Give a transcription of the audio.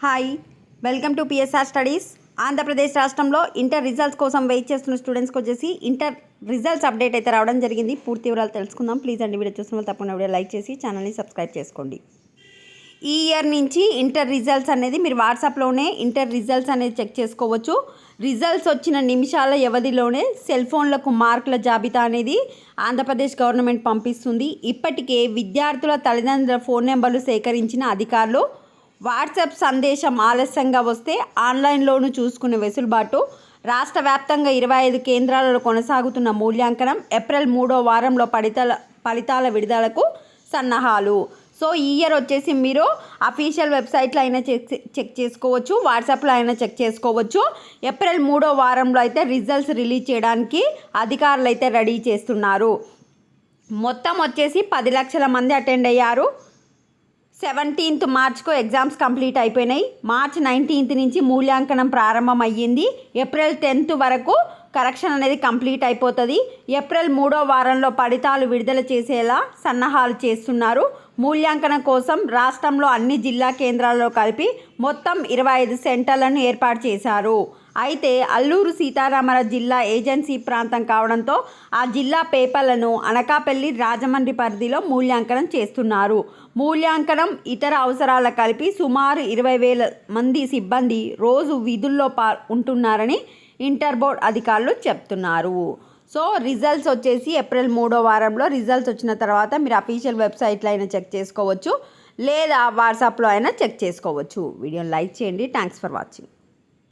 Hi, welcome to PSR studies. Andhra Pradesh రాష్ట్రంలో inter results కోసం wait చేస్తున్న స్టూడెంట్స్కి వచ్చేసి ఇంటర్ రిజల్ట్స్ అప్డేట్ అయితే రావడం జరిగింది. పూర్తి వివరాలు తెలుసుకుందాం. ప్లీజ్ అండి, వీడియో చూసిన వాళ్ళు తప్పకుండా వీడియో లైక్ చేసి ఛానల్ని సబ్స్క్రైబ్ చేసుకోండి. ఈ ఇయర్ నుంచి ఇంటర్ రిజల్ట్స్ అనేది మీరు వాట్సాప్లోనే ఇంటర్ రిజల్ట్స్ అనేది చెక్ చేసుకోవచ్చు. రిజల్ట్స్ వచ్చిన నిమిషాల వ్యవధిలోనే సెల్ ఫోన్లకు మార్కుల జాబితా అనేది ఆంధ్రప్రదేశ్ గవర్నమెంట్ పంపిస్తుంది. ఇప్పటికే విద్యార్థుల తల్లిదండ్రుల ఫోన్ నెంబర్లు సేకరించిన అధికారులు వాట్సాప్ సందేశం ఆలస్యంగా వస్తే ఆన్లైన్లోనూ చూసుకునే వెసులుబాటు. రాష్ట్ర వ్యాప్తంగా 25 కేంద్రాలలో కొనసాగుతున్న మూల్యాంకనం. ఏప్రిల్ 3వ వారంలో ఫలితాల విడుదలకు సన్నాహాలు. సో ఈ ఇయర్ వచ్చేసి మీరు అఫీషియల్ వెబ్సైట్లో అయినా చెక్ చేసుకోవచ్చు, వాట్సాప్లో అయినా చెక్ చేసుకోవచ్చు. ఏప్రిల్ 3వ వారంలో అయితే రిజల్ట్స్ రిలీజ్ చేయడానికి అధికారులు అయితే రెడీ చేస్తున్నారు. మొత్తం వచ్చేసి 10 లక్షల మంది అటెండ్ అయ్యారు. 17th మార్చ్కు ఎగ్జామ్స్ కంప్లీట్ అయిపోయినాయి. మార్చ్ 19th నుంచి మూల్యాంకనం ప్రారంభం అయ్యింది. ఏప్రిల్ 10th వరకు కరెక్షన్ అనేది కంప్లీట్ అయిపోతుంది. ఏప్రిల్ 3వ వారంలో ఫలితాలు విడుదల చేసేలా సన్నాహాలు చేస్తున్నారు. మూల్యాంకనం కోసం రాష్ట్రంలో అన్ని జిల్లా కేంద్రాల్లో కలిపి మొత్తం 25 సెంటర్లను ఏర్పాటు చేశారు. అయితే అల్లూరు సీతారామరాజు జిల్లా ఏజెన్సీ ప్రాంతం కావడంతో ఆ జిల్లా పేపర్లను అనకాపల్లి, రాజమండ్రి పరిధిలో మూల్యాంకనం చేస్తున్నారు. మూల్యాంకనం ఇతర అవసరాల కలిపి సుమారు 20,000 మంది సిబ్బంది రోజు విధుల్లో ఉంటున్నారని ఇంటర్ బోర్డ్ అధికారులు చెప్తున్నారు. సో రిజల్ట్స్ వచ్చేసి ఏప్రిల్ 3వ వారంలో రిజల్ట్స్ వచ్చిన తర్వాత మీరు అఫీషియల్ వెబ్సైట్లో అయినా చెక్ చేసుకోవచ్చు, లేదా వాట్సాప్లో అయినా చెక్ చేసుకోవచ్చు. వీడియోని లైక్ చేయండి. Thanks for watching.